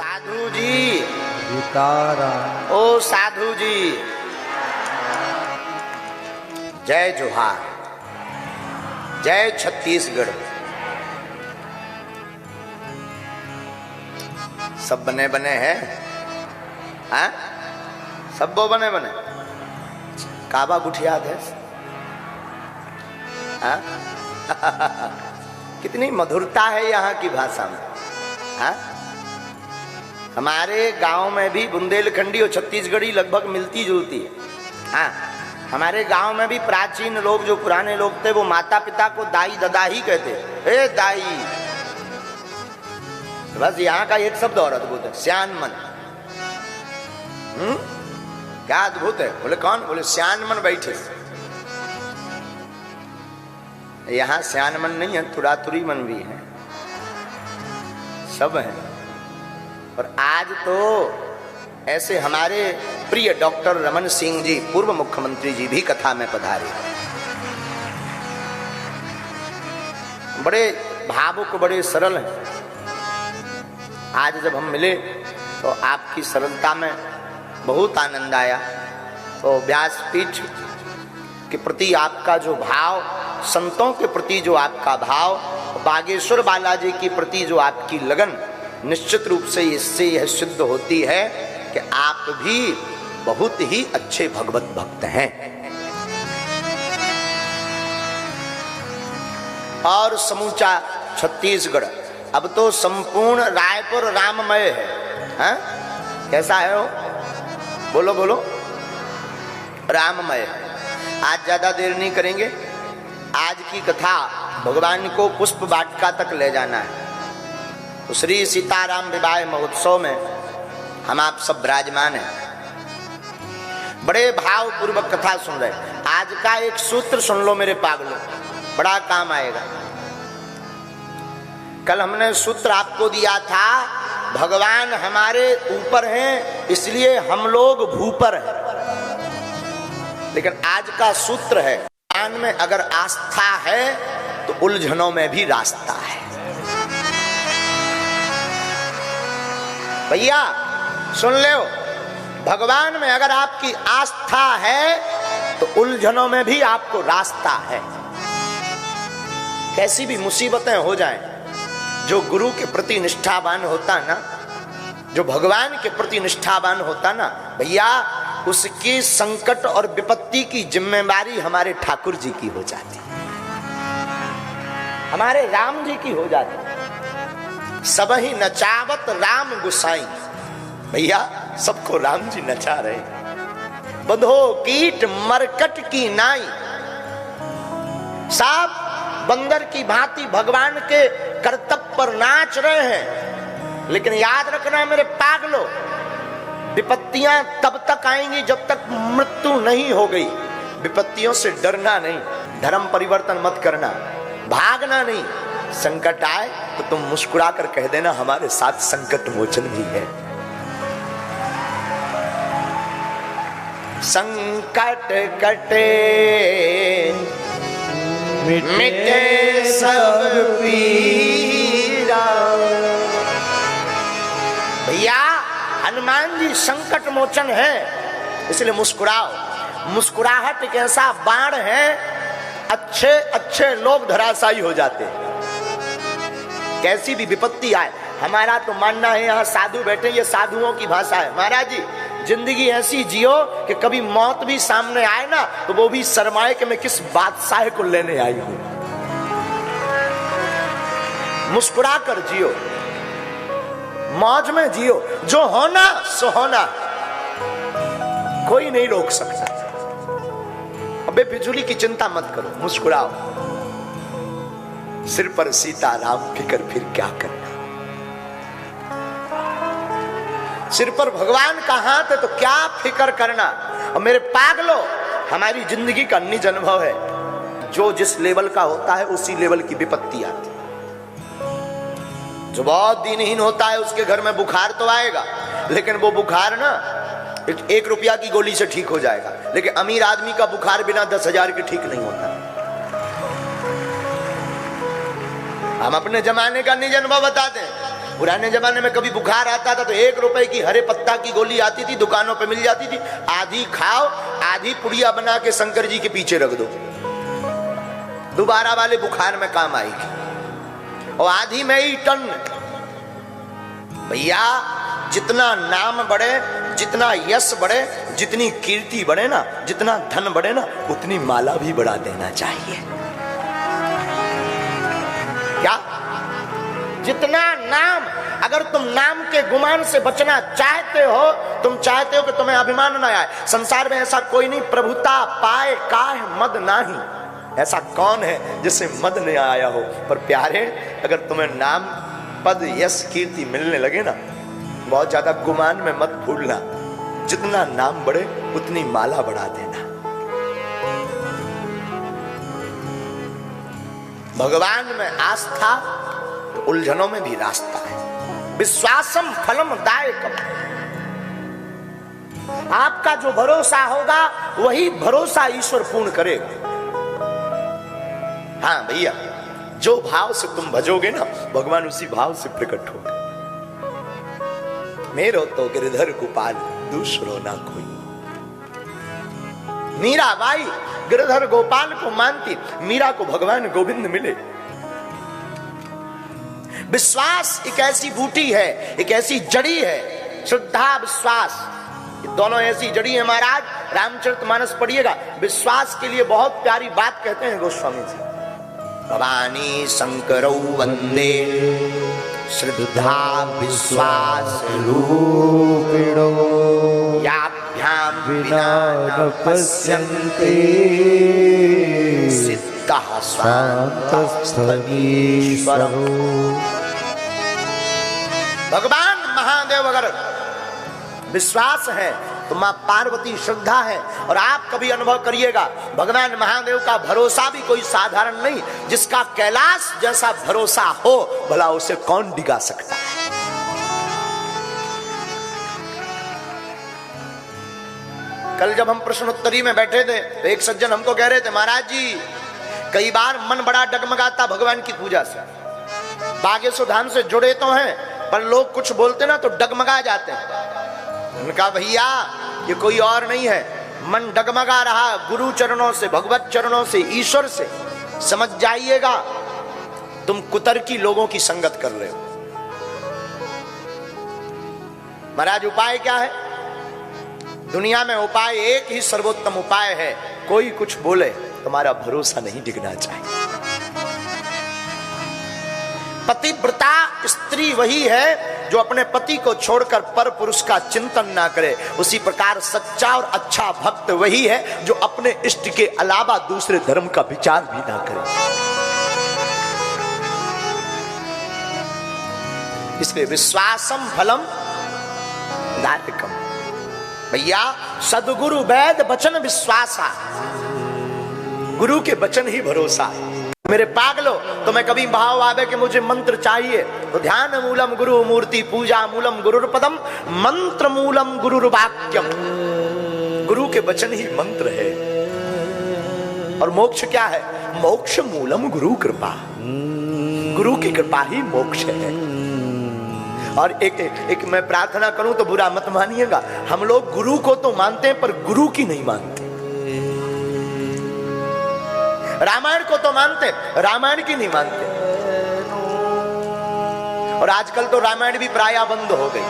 साधु जी सीताराम। ओ साधु जी जय जोहार, जय छत्तीसगढ़। सब बने बने हैं, हाँ? सब वो बने बने काबा गुठियाद है, हाँ? कितनी मधुरता है यहाँ की भाषा में, हाँ? हमारे गांव में भी बुंदेलखंडी और छत्तीसगढ़ी लगभग मिलती जुलती है, हाँ? हमारे गांव में भी प्राचीन लोग, जो पुराने लोग थे, वो माता पिता को दाई ददा ही कहते, ए दाई। बस यहाँ का एक शब्द और अद्भुत है, श्यानमन। क्या अद्भुत है? बोले कौन? बोले श्यानमन बैठे। यहाँ श्यानमन नहीं है, तुरातुरी मन भी है, सब है। और आज तो ऐसे हमारे प्रिय डॉक्टर रमन सिंह जी, पूर्व मुख्यमंत्री जी भी कथा में पधारे। बड़े भावुक, बड़े सरल हैं। आज जब हम मिले तो आपकी सरलता में बहुत आनंद आया। तो व्यासपीठ के प्रति आपका जो भाव, संतों के प्रति जो आपका भाव, बागेश्वर बालाजी के प्रति जो आपकी लगन, निश्चित रूप से इससे यह सिद्ध होती है कि आप भी बहुत ही अच्छे भगवत भक्त हैं। और समूचा छत्तीसगढ़ अब तो संपूर्ण रायपुर राममय है, हाँ? कैसा है वो? बोलो बोलो। राममय है। आज ज्यादा देर नहीं करेंगे। आज की कथा भगवान को पुष्प वाटिका तक ले जाना है। तो श्री सीताराम विवाह महोत्सव में हम आप सब विराजमान हैं, बड़े भाव पूर्वक कथा सुन रहे। आज का एक सूत्र सुन लो मेरे पागलों, बड़ा काम आएगा। कल हमने सूत्र आपको दिया था, भगवान हमारे ऊपर हैं इसलिए हम लोग भूपर हैं। लेकिन आज का सूत्र है, भगवान में अगर आस्था है तो उलझनों में भी रास्ता है। भैया सुन लो, भगवान में अगर आपकी आस्था है तो उलझनों में भी आपको रास्ता है। कैसी भी मुसीबतें हो जाएं, जो गुरु के प्रति निष्ठावान होता ना, जो भगवान के प्रति निष्ठावान होता ना भैया, उसकी संकट और विपत्ति की जिम्मेदारी हमारे ठाकुर जी की हो जाती, हमारे राम जी की हो जाती। सब ही नचावत राम गुसाई, भैया सबको राम जी नचा रहे। बंधो कीट मरकट की नाई, सब बंदर की भांति भगवान के कर्तव्य पर नाच रहे हैं। लेकिन याद रखना मेरे पागलों, विपत्तियां तब तक आएंगी जब तक मृत्यु नहीं हो गई। विपत्तियों से डरना नहीं, धर्म परिवर्तन मत करना, भागना नहीं। संकट आए तो तुम मुस्कुरा कर कह देना हमारे साथ संकट मोचन भी है। संकट कटे मिटे सब पीरा। भैया हनुमान जी संकट मोचन है, इसलिए मुस्कुराओ। मुस्कुराहट एक ऐसा बाण है, अच्छे अच्छे लोग धराशायी हो जाते हैं। कैसी भी विपत्ति आए, हमारा तो मानना है, यहाँ साधु बैठे, ये साधुओं की भाषा है। महाराज जी जिंदगी ऐसी जियो कि कभी मौत भी सामने आए ना तो वो भी शर्माए कि मैं किस बादशाह को लेने आई हूं। मुस्कुरा कर जियो, मौज में जियो, जो होना सो होना, कोई नहीं रोक सकता। अबे बिजुली की चिंता मत करो, मुस्कुराओ। सिर पर सीताराम फिकर फिर क्या करना, सिर पर भगवान का हाथ है तो क्या फिकर करना। और मेरे पागलों, हमारी जिंदगी का निज अनुभव है, जो जिस लेवल का होता है उसी लेवल की विपत्ति आती। जो बहुत दिनहीन होता है उसके घर में बुखार तो आएगा, लेकिन वो बुखार ना 1 रुपया की गोली से ठीक हो जाएगा। लेकिन अमीर आदमी का बुखार बिना 10,000 के ठीक नहीं होता। हम अपने जमाने का निज अनुभव बताते हैं। पुराने जमाने में कभी बुखार आता था तो 1 रुपए की हरे पत्ता की गोली आती थी, दुकानों पे मिल जाती थी। आधी खाओ, आधी पुड़िया बना के शंकर जी के पीछे रख दो, दोबारा वाले बुखार में काम आएगी। और आधी में ही टन। भैया जितना नाम बढ़े, जितना यश बढ़े, जितनी कीर्ति बढ़े ना, जितना धन बढ़े ना, उतनी माला भी बढ़ा देना चाहिए। क्या? जितना नाम, अगर तुम नाम के गुमान से बचना चाहते हो, तुम चाहते हो कि तुम्हें अभिमान ना आए, संसार में ऐसा कोई नहीं, प्रभुता पाए काहे मद नाही। ऐसा कौन है जिसे मद नहीं आया हो? पर प्यारे, अगर तुम्हें नाम, पद, यश, कीर्ति मिलने लगे ना, बहुत ज्यादा गुमान में मत भूलना। जितना नाम बढ़े उतनी माला बढ़ा देना। भगवान में आस्था, उलझनों में भी रास्ता है। विश्वासम फलम दायकम। आपका जो भरोसा होगा वही भरोसा ईश्वर पूर्ण करेगा। हाँ भैया, जो भाव से तुम भजोगे ना, भगवान उसी भाव से प्रकट होगा। मेरो तो गिरधर गोपाल दूसरो ना कोई। मीराबाई गिरधर गोपाल को मानती, मीरा को भगवान गोविंद मिले। विश्वास एक ऐसी बूटी है, एक ऐसी जड़ी है, श्रद्धा विश्वास, ये दोनों ऐसी जड़ी है महाराज। रामचरितमानस पढ़िएगा, विश्वास के लिए बहुत प्यारी बात कहते हैं गोस्वामी जी। भवानी शंकरौ वंदे श्रद्धा विश्वास रूपिणो याभ्याम विना न पश्यन्ते सिद्धः शान्तस्थमीश्वरो। भगवान महादेव अगर विश्वास है तो मां पार्वती श्रद्धा है। और आप कभी अनुभव करिएगा, भगवान महादेव का भरोसा भी कोई साधारण नहीं। जिसका कैलाश जैसा भरोसा हो, भला उसे कौन डिगा सकता है? कल जब हम प्रश्नोत्तरी में बैठे थे तो एक सज्जन हमको कह रहे थे, महाराज जी कई बार मन बड़ा डगमगाता भगवान की पूजा से। बागेश्वर धाम से जुड़े तो हैं, पर लोग कुछ बोलते ना तो डगमगा जाते हैं। उनका भैया ये कोई और नहीं है, मन डगमगा रहा गुरु चरणों से, भगवत चरणों से, ईश्वर से। समझ जाइएगा तुम कुतर्की लोगों की संगत कर रहे हो। महाराज उपाय क्या है? दुनिया में उपाय एक ही सर्वोत्तम उपाय है। कोई कुछ बोले, तुम्हारा भरोसा नहीं डिगना चाहिए। पतिव्रता स्त्री वही है जो अपने पति को छोड़कर पर पुरुष का चिंतन ना करे। उसी प्रकार सच्चा और अच्छा भक्त वही है जो अपने इष्ट के अलावा दूसरे धर्म का विचार भी ना करे। इसलिए विश्वासम फलम दायकम। भैया सदगुरु वैद वचन विश्वासा, गुरु के वचन ही भरोसा है। मेरे पागलो, तुम्हें कभी भाव आवे कि मुझे मंत्र चाहिए, तो ध्यान मूलम गुरु मूर्ति, पूजा मूलम गुरुर्पदम, मंत्र मूलम गुरुर्वाक्यम। गुरु के वचन ही मंत्र है। और मोक्ष क्या है? मोक्ष मूलम गुरु कृपा। गुरु की कृपा ही मोक्ष है। और एक मैं प्रार्थना करूं तो बुरा मत मानिएगा, हम लोग गुरु को तो मानते हैं पर गुरु की नहीं मानते। रामायण को तो मानते, रामायण की नहीं मानते। और आजकल तो रामायण भी प्राय बंद हो गई।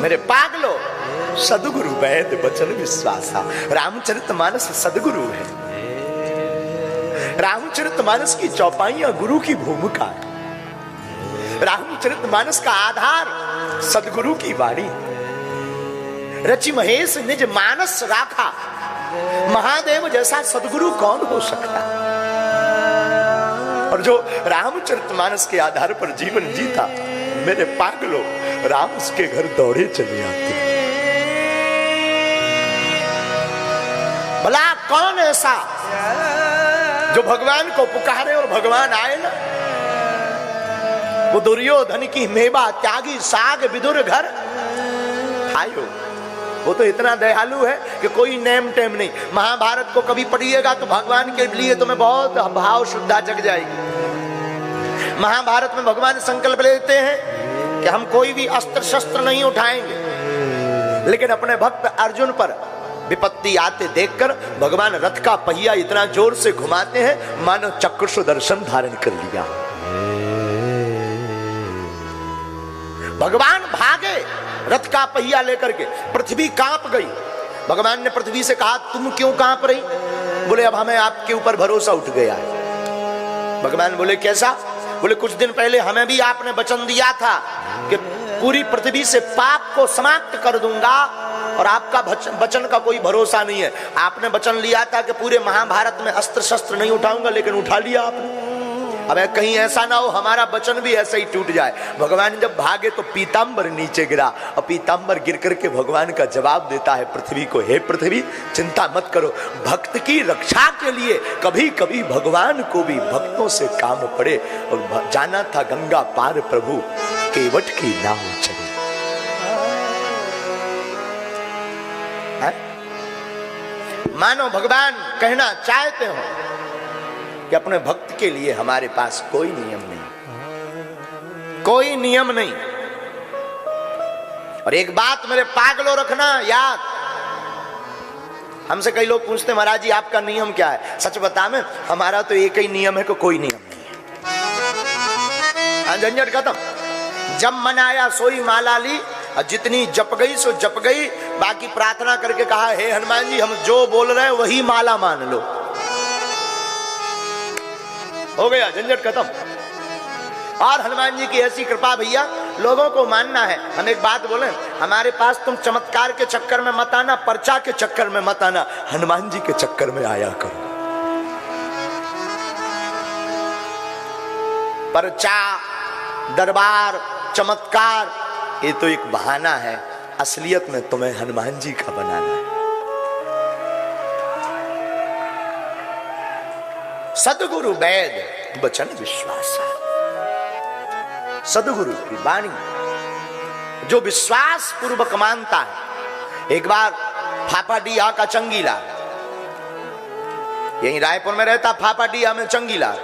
मेरे पागलो, सदगुरु वैद वचन विश्वासा। रामचरितमानस सदगुरु है। रामचरितमानस की चौपाइयां गुरु की भूमिका है। रामचरितमानस का आधार सदगुरु की वाणी। रचि महेश निज मानस राखा। महादेव जैसा सदगुरु कौन हो सकता? और जो रामचरितमानस के आधार पर जीवन जीता, मेरे पागलों, राम उसके घर दौड़े चले आते। भला कौन ऐसा जो भगवान को पुकारे और भगवान आए ना? वो दुर्योधन की मेवा त्यागी साग विदुर घर आयो। वो तो इतना दयालु है कि कोई नेम टेम नहीं। महाभारत को कभी पढ़िएगा तो भगवान के लिए तुम्हें बहुत भाव श्रद्धा जग जाएगी। महाभारत में भगवान संकल्प लेते हैं कि हम कोई भी अस्त्र शस्त्र नहीं उठाएंगे, लेकिन अपने भक्त अर्जुन पर विपत्ति आते देखकर भगवान रथ का पहिया इतना जोर से घुमाते हैं मानो चक्र सुदर्शन धारण कर लिया। भगवान भागे रथ का पहिया लेकर के, पृथ्वी कांप गई। भगवान ने पृथ्वी से कहा तुम क्यों कांप रही? बोले अब हमें आपके ऊपर भरोसा उठ गया है। भगवान बोले कैसा? बोले कुछ दिन पहले हमें भी आपने वचन दिया था कि पूरी पृथ्वी से पाप को समाप्त कर दूंगा, और आपका वचन का कोई भरोसा नहीं है। आपने वचन लिया था कि पूरे महाभारत में अस्त्र शस्त्र नहीं उठाऊंगा, लेकिन उठा लिया आपने। अब कहीं ऐसा ना हो हमारा वचन भी ऐसा ही टूट जाए। भगवान जब भागे तो पीतांबर नीचे गिरा, और पीतांबर गिर करके भगवान का जवाब देता है पृथ्वी को, हे पृथ्वी चिंता मत करो, भक्त की रक्षा के लिए कभी कभी भगवान को भी भक्तों से काम पड़े। और जाना था गंगा पार प्रभु केवट की नाव चले। मानो भगवान कहना चाहते हो कि अपने भक्त के लिए हमारे पास कोई नियम नहीं, कोई नियम नहीं। और एक बात मेरे पागलों रखना याद, हमसे कई लोग पूछते महाराज जी आपका नियम क्या है? सच बता मैं, हमारा तो एक ही नियम है कि कोई नियम नहीं है। झंझट खत्म। जब मन आया सोई माला ली, और जितनी जप गई सो जप गई, बाकी प्रार्थना करके कहा हे हनुमान जी हम जो बोल रहे हैं वही माला मान लो, हो गया, झंझट खत्म। और हनुमान जी की ऐसी कृपा भैया, लोगों को मानना है। हम एक बात बोले, हमारे पास तुम चमत्कार के चक्कर में मत आना, पर्चा के चक्कर में मत आना, हनुमान जी के चक्कर में आया करो। पर्चा, दरबार, चमत्कार ये तो एक बहाना है, असलियत में तुम्हें हनुमान जी का बनाना है। सदगुरु वैद वचन विश्वास, सदगुरु की वाणी जो विश्वास पूर्वक मानता है। एक बार फाफाडिया का चंगीलाल, यही रायपुर में रहता, फाफाडिया में चंगीलाल,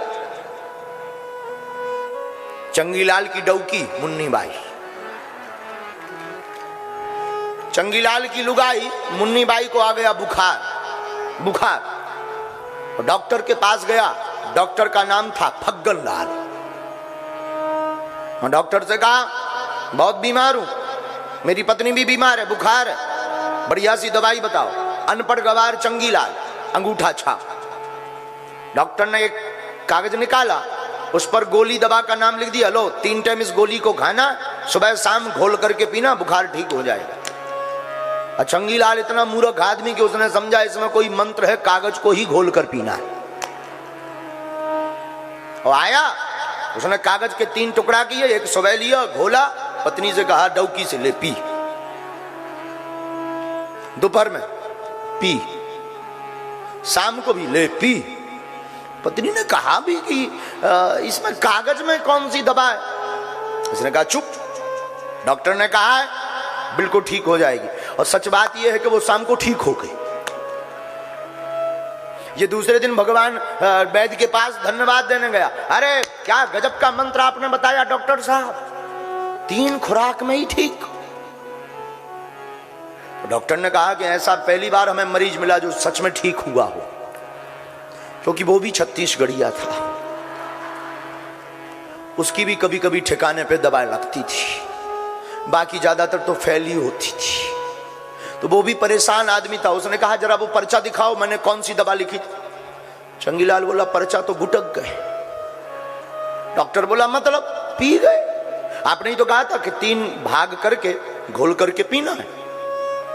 चंगीलाल की डौकी मुन्नी बाई, चंगीलाल की लुगाई मुन्नी बाई को आ गया बुखार, बुखार। डॉक्टर के पास गया, डॉक्टर का नाम था फग्गन लाल। डॉक्टर से कहा बहुत बीमार हूं, मेरी पत्नी भी बीमार है, बुखार है, बढ़िया सी दवाई बताओ। अनपढ़ गवार चंगीलाल, अंगूठा छाप। डॉक्टर ने एक कागज निकाला, उस पर गोली दवा का नाम लिख दिया, लो 3 टाइम इस गोली को खाना, सुबह शाम घोल करके पीना, बुखार ठीक हो जाएगा। चंगीलाल इतना मूर्ख आदमी कि उसने समझा इसमें कोई मंत्र है, कागज को ही घोल कर पीना है। और आया, उसने कागज के 3 टुकड़ा किए, एक सुबह लिया, घोला, पत्नी से कहा डौकी से ले पी, दोपहर में पी, शाम को भी ले पी। पत्नी ने कहा भी कि इसमें कागज में कौन सी दवा है? उसने कहा चुप, डॉक्टर ने कहा है बिल्कुल ठीक हो जाएगी। और सच बात यह है कि वो शाम को ठीक हो गई। ये दूसरे दिन भगवान वैद्य के पास धन्यवाद देने गया, अरे क्या गजब का मंत्र आपने बताया डॉक्टर साहब, 3 खुराक में ही ठीक। डॉक्टर ने कहा कि ऐसा पहली बार हमें मरीज मिला जो सच में ठीक हुआ हो, क्योंकि वो भी छत्तीसगढ़िया था, उसकी भी कभी कभी ठिकाने पे दवाई लगती थी, बाकी ज्यादातर तो फैली होती थी। तो वो भी परेशान आदमी था। उसने कहा जरा वो पर्चा दिखाओ, मैंने कौन सी दवा लिखी थी? चंगीलाल बोला पर्चा तो गुटक गए। डॉक्टर बोला मतलब पी गए? आपने ही तो कहा था कि 3 भाग करके घोल करके पीना है।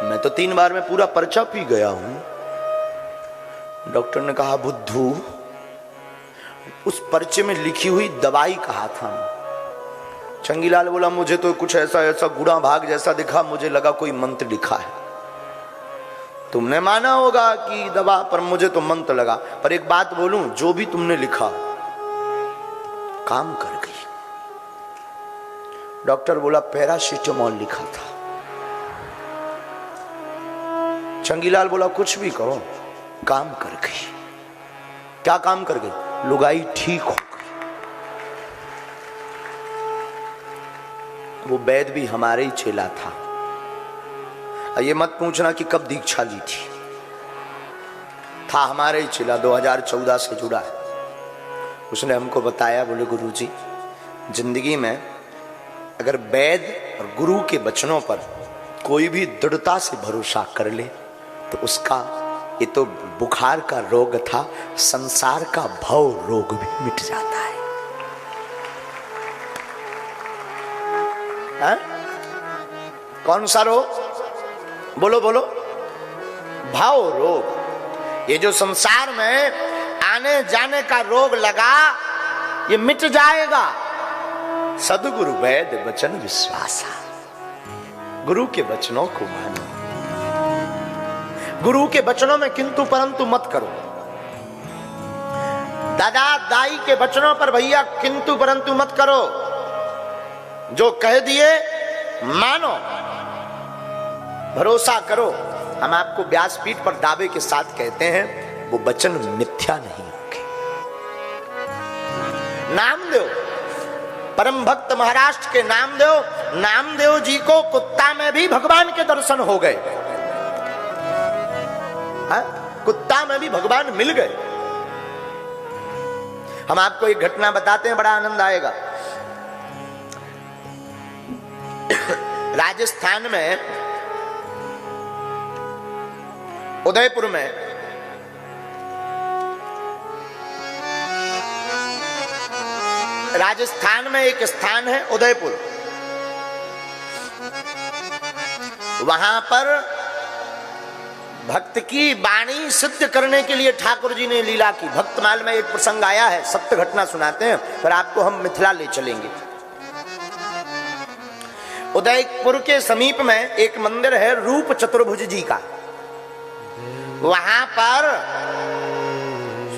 मैं तो 3 बार में पूरा पर्चा पी गया हूं। डॉक्टर ने कहा बुद्धू, उस पर्चे में लिखी हुई दवाई कहा था। चंगीलाल बोला मुझे तो कुछ ऐसा ऐसा गुड़ा भाग जैसा दिखा, मुझे लगा कोई मंत्र लिखा है। तुमने माना होगा कि दवा, पर मुझे तो मंत्र लगा। पर एक बात बोलूं, जो भी तुमने लिखा काम कर गई। डॉक्टर बोला पैरासिटामोल लिखा था। चंगीलाल बोला कुछ भी कहो, काम कर गई। क्या काम कर गई? लुगाई ठीक हो गई। वो वैद भी हमारे ही चेला था। ये मत पूछना कि कब दीक्षा ली थी, था हमारे ही चेला, 2014 से जुड़ा है। उसने हमको बताया, बोले गुरुजी जिंदगी में अगर वैद और गुरु के वचनों पर कोई भी दृढ़ता से भरोसा कर ले तो उसका, ये तो बुखार का रोग था, संसार का भव रोग भी मिट जाता है। हा? कौन सा रोग? बोलो बोलो। भाव रोग। ये जो संसार में आने जाने का रोग लगा, ये मिट जाएगा। सदगुरु वैद वचन विश्वासा। गुरु के वचनों को मानो, गुरु के वचनों में किंतु परंतु मत करो। दादा दाई के वचनों पर भैया किंतु परंतु मत करो। जो कह दिए मानो, भरोसा करो। हम आपको व्यासपीठ पर दावे के साथ कहते हैं वो वचन मिथ्या नहीं होंगे। नामदेव, परम भक्त महाराष्ट्र के नामदेव जी को कुत्ता में भी भगवान के दर्शन हो गए। कुत्ता में भी भगवान मिल गए। हम आपको एक घटना बताते हैं, बड़ा आनंद आएगा। राजस्थान में उदयपुर में राजस्थान में एक स्थान है उदयपुर, वहां पर भक्त की वाणी सिद्ध करने के लिए ठाकुर जी ने लीला की। भक्तमाल में एक प्रसंग आया है, सत्य घटना सुनाते हैं, पर आपको हम मिथिला ले चलेंगे। उदयपुर के समीप में एक मंदिर है रूप चतुर्भुज जी का। वहां पर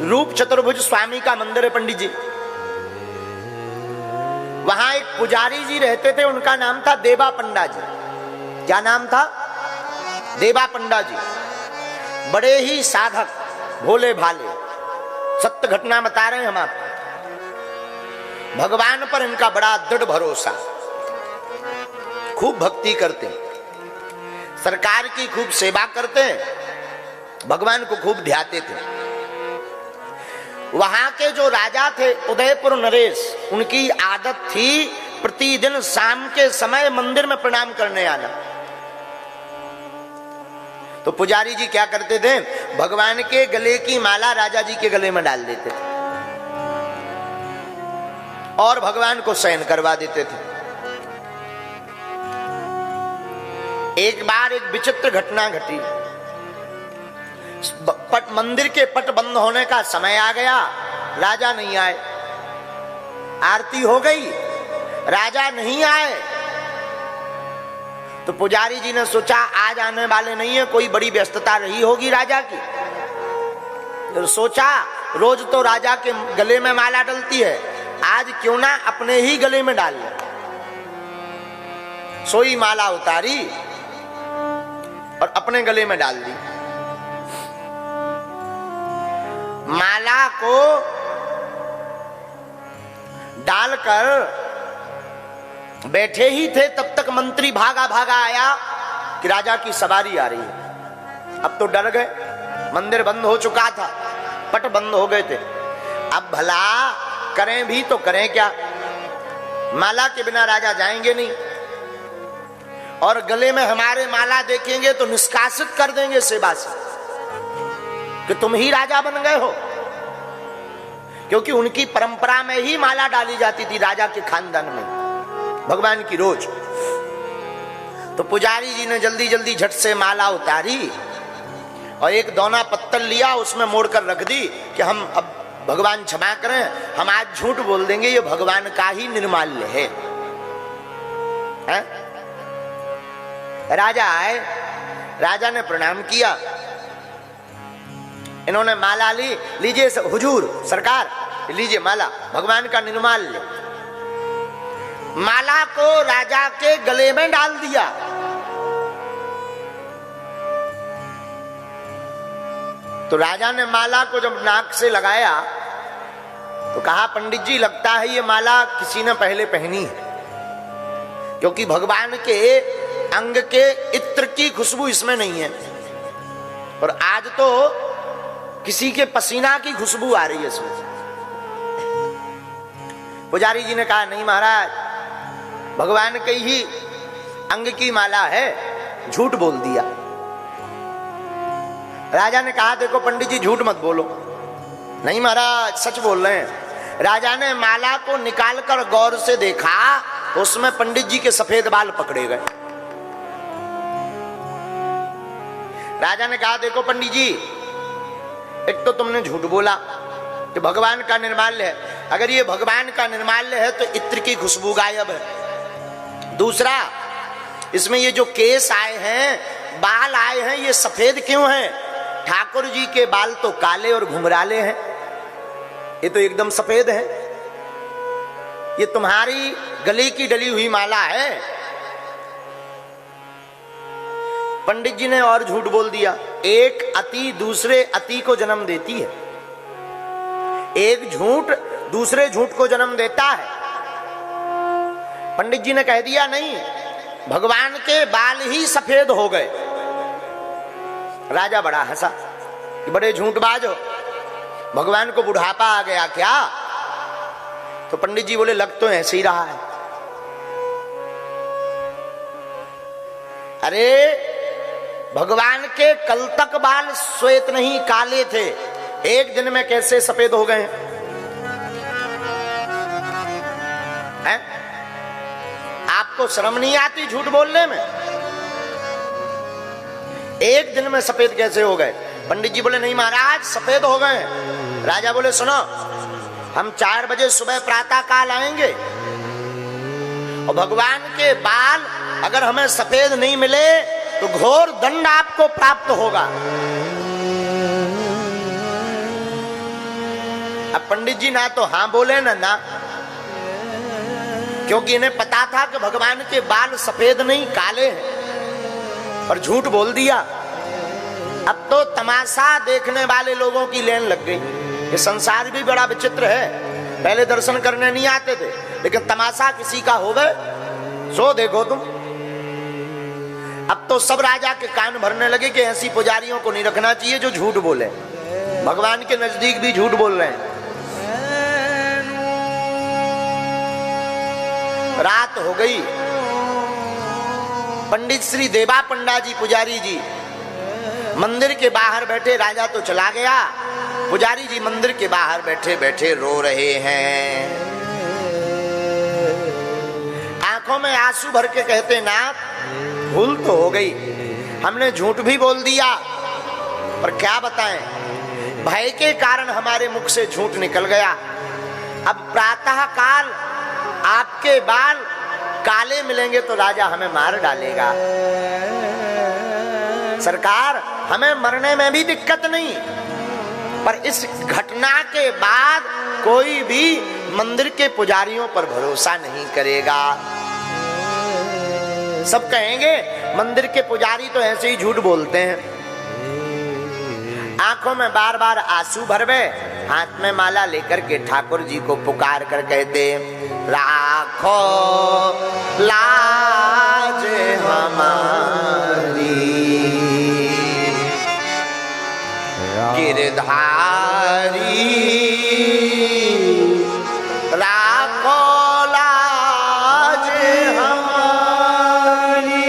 रूप चतुर्भुज स्वामी का मंदिर है, पंडित जी। वहां एक पुजारी जी रहते थे, उनका नाम था देवा पंडा जी। क्या नाम था? देवा पंडा जी। बड़े ही साधक, भोले भाले, सत्य घटना बता रहे हैं हम आपको। भगवान पर इनका बड़ा दृढ़ भरोसा, खूब भक्ति करते, सरकार की खूब सेवा करते, भगवान को खूब ध्याते थे। वहां के जो राजा थे उदयपुर नरेश, उनकी आदत थी प्रतिदिन शाम के समय मंदिर में प्रणाम करने आना। तो पुजारी जी क्या करते थे, भगवान के गले की माला राजा जी के गले में डाल देते थे और भगवान को शयन करवा देते थे। एक बार एक विचित्र घटना घटी। मंदिर के पट बंद होने का समय आ गया, राजा नहीं आए। आरती हो गई, राजा नहीं आए। तो पुजारी जी ने सोचा आज आने वाले नहीं है, कोई बड़ी व्यस्तता रही होगी राजा की। तो सोचा रोज तो राजा के गले में माला डलती है, आज क्यों ना अपने ही गले में डाल ले। सोई माला उतारी और अपने गले में डाल दी। माला को डालकर बैठे ही थे, तब तक मंत्री भागा भागा आया कि राजा की सवारी आ रही है। अब तो डर गए, मंदिर बंद हो चुका था, पट बंद हो गए थे। अब भला करें भी तो करें क्या, माला के बिना राजा जाएंगे नहीं, और गले में हमारे माला देखेंगे तो निष्कासित कर देंगे सेवा से कि तुम ही राजा बन गए हो। क्योंकि उनकी परंपरा में ही माला डाली जाती थी राजा के खानदान में, भगवान की रोज। तो पुजारी जी ने जल्दी जल्दी झट से माला उतारी और एक दोना पत्तल लिया, उसमें मोड़कर रख दी कि हम अब भगवान क्षमा करें, हम आज झूठ बोल देंगे, ये भगवान का ही निर्माल्य है। राजा आए, राजा ने प्रणाम किया, इन्होंने माला ली, लीजिए हुजूर सरकार, लीजिए माला, भगवान का निर्माल्य। माला को राजा के गले में डाल दिया। तो राजा ने माला को जब नाक से लगाया तो कहा पंडित जी लगता है ये माला किसी ने पहले पहनी है। क्योंकि भगवान के अंग के इत्र की खुशबू इसमें नहीं है, और आज तो किसी के पसीना की खुशबू आ रही है इसमें। पुजारी जी ने कहा नहीं महाराज, भगवान के ही अंग की माला है, झूठ बोल दिया। राजा ने कहा देखो पंडित जी झूठ मत बोलो। नहीं महाराज सच बोल रहे हैं। राजा ने माला को निकालकर गौर से देखा, उसमें पंडित जी के सफेद बाल पकड़े गए। राजा ने कहा देखो पंडित जी, एक तो तुमने झूठ बोला कि भगवान का निर्माल्य है, अगर ये भगवान का निर्माल्य है तो इत्र की खुशबू गायब है। दूसरा, इसमें ये जो केस आए हैं, बाल आए हैं, ये सफेद क्यों हैं? ठाकुर जी के बाल तो काले और घुंघराले हैं, ये तो एकदम सफेद है। ये तुम्हारी गले की डली हुई माला है। पंडित जी ने और झूठ बोल दिया। एक अति दूसरे अति को जन्म देती है, एक झूठ दूसरे झूठ को जन्म देता है। पंडित जी ने कह दिया नहीं, भगवान के बाल ही सफेद हो गए। राजा बड़ा हंसा कि बड़े झूठबाज हो, भगवान को बुढ़ापा आ गया क्या? तो पंडित जी बोले लग तो ऐसे ही रहा है। अरे भगवान के कल तक बाल श्वेत नहीं काले थे, एक दिन में कैसे सफेद हो गए हैं? आपको शर्म नहीं आती झूठ बोलने में? एक दिन में सफेद कैसे हो गए? पंडित जी बोले नहीं महाराज सफेद हो गए। राजा बोले सुनो, हम 4 बजे सुबह प्रातः काल आएंगे और भगवान के बाल अगर हमें सफेद नहीं मिले तो घोर दंड आपको प्राप्त होगा। अब पंडित जी ना तो हां बोले ना, क्योंकि इन्हें पता था कि भगवान के बाल सफेद नहीं काले हैं, और झूठ बोल दिया। अब तो तमाशा देखने वाले लोगों की लेन लग गई। ये संसार भी बड़ा विचित्र है, पहले दर्शन करने नहीं आते थे, लेकिन तमाशा किसी का हो गए सो देखो तुम। अब तो सब राजा के कान भरने लगे कि ऐसी पुजारियों को नहीं रखना चाहिए जो झूठ बोले। भगवान के नजदीक भी झूठ बोल रहे हैं। रात हो गई, पंडित श्री देवा पंडा जी पुजारी जी मंदिर के बाहर बैठे। राजा तो चला गया, पुजारी जी मंदिर के बाहर बैठे बैठे रो रहे हैं। आंखों में आंसू भर के कहते नाथ भूल तो हो गई, हमने झूठ भी बोल दिया, पर क्या बताएं, भय के कारण हमारे मुख से झूठ निकल गया। अब प्रातः काल आपके बाल काले मिलेंगे तो राजा हमें मार डालेगा। सरकार हमें मरने में भी दिक्कत नहीं, पर इस घटना के बाद कोई भी मंदिर के पुजारियों पर भरोसा नहीं करेगा। सब कहेंगे मंदिर के पुजारी तो ऐसे ही झूठ बोलते हैं। आंखों में बार बार आंसू भरवे, हाथ में माला लेकर के ठाकुर जी को पुकार कर कहते राखो लाज हमारी गिरधारी, राखो लाज हमारी,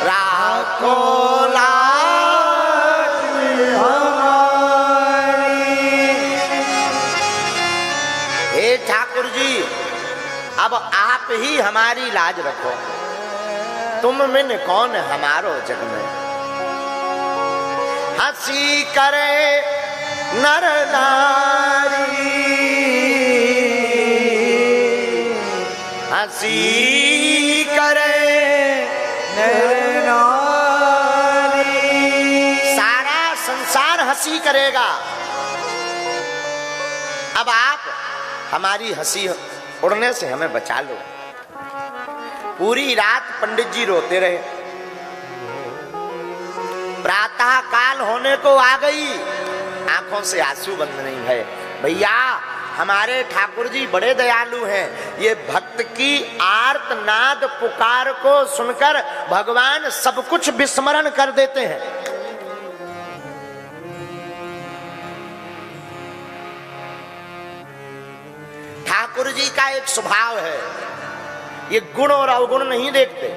राखो लाज हमारी। हे ठाकुर जी, अब आप ही हमारी लाज रखो, तुम में कौन हमारो जग में। हंसी करे नर नारी, हंसी करे नर नारी। सारा संसार हंसी करेगा, अब आप हमारी हंसी उड़ने से हमें बचा लो। पूरी रात पंडित जी रोते रहे। प्रातः काल होने को आ गई, आंखों से आंसू बंद नहीं है। भैया हमारे ठाकुर जी बड़े दयालु हैं। ये भक्त की आर्तनाद पुकार को सुनकर भगवान सब कुछ विस्मरण कर देते हैं। ठाकुर जी का एक स्वभाव है, ये गुण और अवगुण नहीं देखते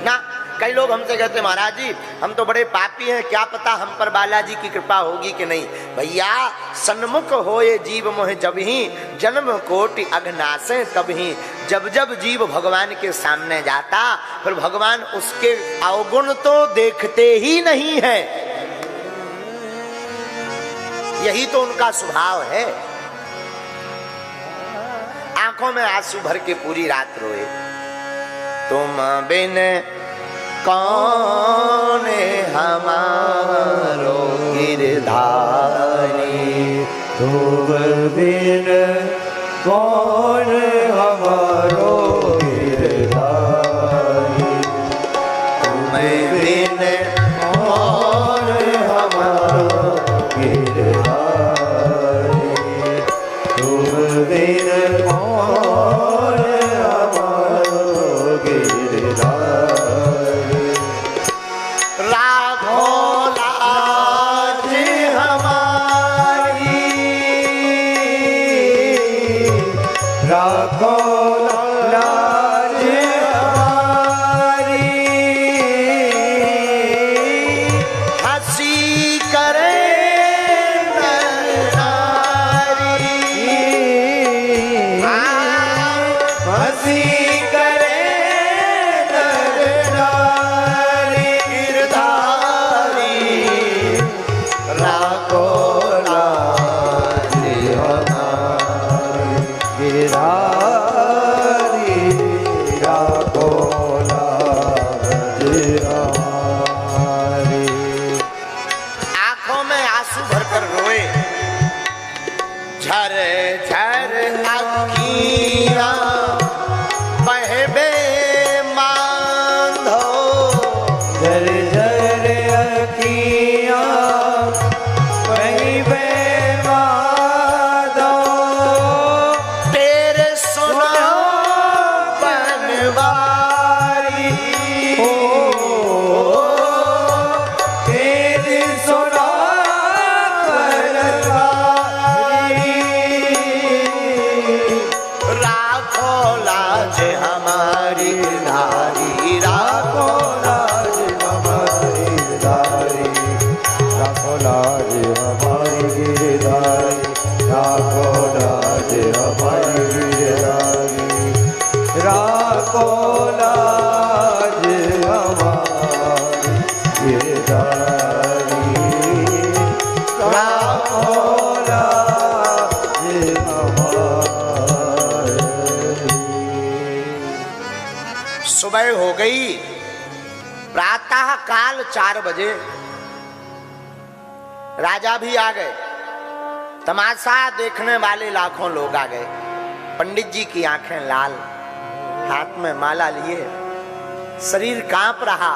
ना। कई लोग हमसे कहते महाराज जी हम तो बड़े पापी हैं, क्या पता हम पर बालाजी की कृपा होगी कि नहीं। भैया सन्मुख होए जीव मोह जब ही जन्म कोटि अघनासे तब ही। जब जब जीव भगवान के सामने जाता फिर भगवान उसके अवगुण तो देखते ही नहीं है। यही तो उनका स्वभाव है। आंखों में आंसू भर के पूरी रात रोए। तुम बिन कौन हमारो गिरधारी, तुम बिन कौन हमारो गिरधारी, तुम बिन कौन हमारो गिरधारी, तुम बिन कौन हमारो गिरधारी। राखो लाज हमारी, राखो लाज हमारी, हंसी करे नर नारी, हंसी करे नर नारी, गिरधारी राखो लाज हमारी, गिरधारी राखो लाज हमारी। आंखों में आंसू भरकर रोए। झर झर अखियां बहबे मांधो, झर झर अखियां बहबे माधो, तेरे सुनो बनवारी, तेरी सुना राखो लाज हमारी गिरधारी, राखो लाज हमारी गिरधारी, राखो लाज हमारी गिरधारी, राखो लाज हमारी गिरधारी, राखो लाज हमारी गिरधारी, राखो लाज हमारी। सुबह हो गई। प्रातः काल 4 बजे राजा भी आ गए। तमाशा देखने वाले लाखों लोग आ गए। पंडित जी की आंखें लाल, हाथ में माला लिए, शरीर कांप रहा।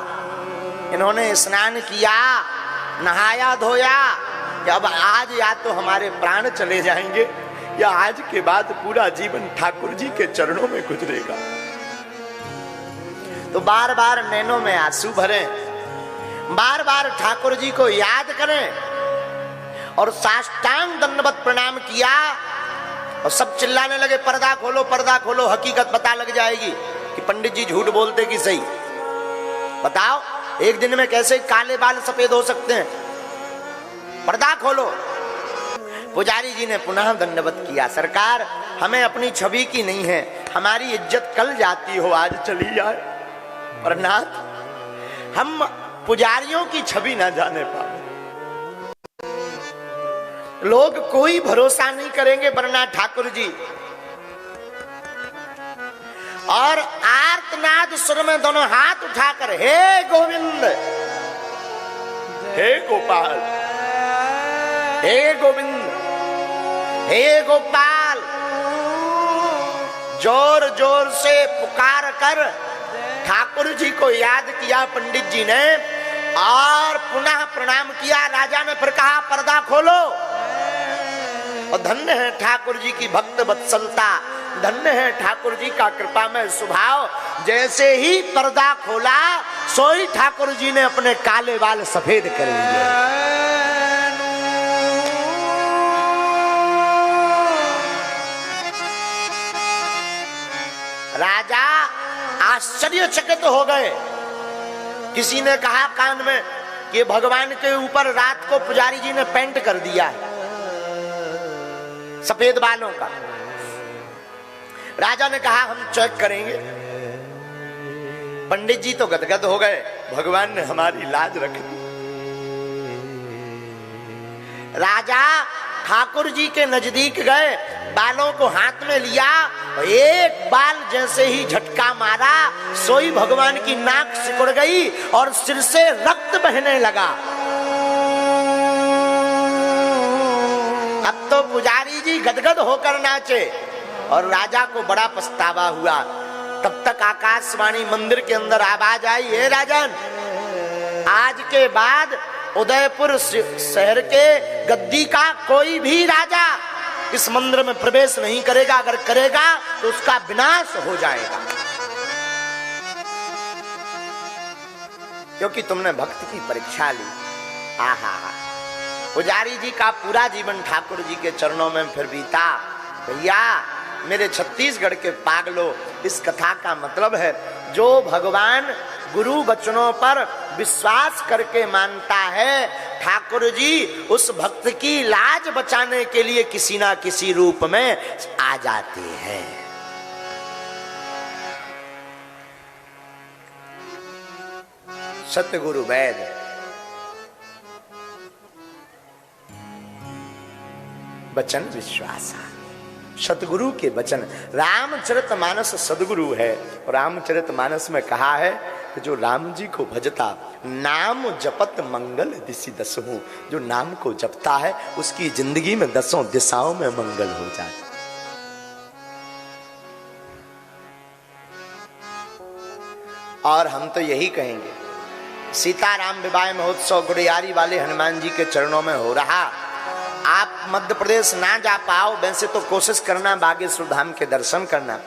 इन्होंने स्नान किया, नहाया धोया कि अब आज या तो हमारे प्राण चले जाएंगे या आज के बाद पूरा जीवन ठाकुर जी के चरणों में गुजरेगा। तो बार बार नैनों में आंसू भरें, बार बार ठाकुर जी को याद करें और साष्टांग दंडवत प्रणाम किया। और सब चिल्लाने लगे पर्दा खोलो, पर्दा खोलो, हकीकत पता लग जाएगी कि पंडित जी झूठ बोलते कि सही। बताओ एक दिन में कैसे काले बाल सफेद हो सकते हैं? पर्दा खोलो। पुजारी जी ने पुनः दंडवत किया। सरकार हमें अपनी छवि की नहीं है, हमारी इज्जत कल जाती हो आज चली जाए, पर नाथ हम पुजारियों की छवि ना जाने पाए। लोग कोई भरोसा नहीं करेंगे वरना ठाकुर जी। और आर्तनाद सुर में दोनों हाथ उठाकर हे गोविंद, हे गोपाल, हे गोविंद, हे गोपाल, जोर जोर से पुकार कर ठाकुर जी को याद किया पंडित जी ने और पुनः प्रणाम किया। राजा ने फिर कहा पर्दा खोलो। और धन्य है ठाकुर जी की भक्त वत्सलता, धन्य है ठाकुर जी का कृपा में स्वभाव। जैसे ही पर्दा खोला सोई ठाकुर जी ने अपने काले बाल सफेद कर लिए। राजा आश्चर्यचकित हो गए। किसी ने कहा कान में कि भगवान के ऊपर रात को पुजारी जी ने पेंट कर दिया है सफेद बालों का। राजा ने कहा हम चेक करेंगे। पंडित जी तो गदगद हो गए, भगवान ने हमारी लाज रख दी। राजा ठाकुर जी के नजदीक गए, बालों को हाथ में लिया, एक बाल जैसे ही झटका मारा सोई भगवान की नाक सिकुड़ गई और सिर से रक्त बहने लगा। अब तो पुजारी जी गदगद होकर नाचे और राजा को बड़ा पछतावा हुआ। तब तक आकाशवाणी मंदिर के अंदर आवाज आई, हे राजन, आज के बाद उदयपुर शहर के गद्दी का कोई भी राजा इस मंदिर में प्रवेश नहीं करेगा, अगर करेगा तो उसका विनाश हो जाएगा, क्योंकि तुमने भक्त की परीक्षा ली। आहा, पुजारी जी का पूरा जीवन ठाकुर जी के चरणों में फिर बीता। भैया मेरे छत्तीसगढ़ के पागलों, इस कथा का मतलब है जो भगवान गुरु वचनों पर विश्वास करके मानता है, ठाकुर जी उस भक्त की लाज बचाने के लिए किसी ना किसी रूप में आ जाते हैं। सतगुरु वैद वचन विश्वासा, सतगुरु के वचन। रामचरितमानस सदगुरु है। रामचरितमानस में कहा है कि जो राम जी को भजता, नाम जपत मंगल दिशि दसहूं, जो नाम को जपता है उसकी जिंदगी में 10 दिशाओं में मंगल हो जाता। और हम तो यही कहेंगे, सीताराम विवाह महोत्सव गुड़ियारी वाले हनुमान जी के चरणों में हो रहा। आप मध्य प्रदेश ना जा पाओ, वैसे तो कोशिश करना बागेश्वर धाम के दर्शन करना,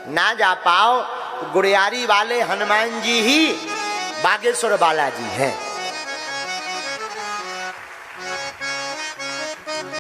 ना जा पाओ, गुड़ियारी वाले हनुमान जी ही बागेश्वर बालाजी हैं।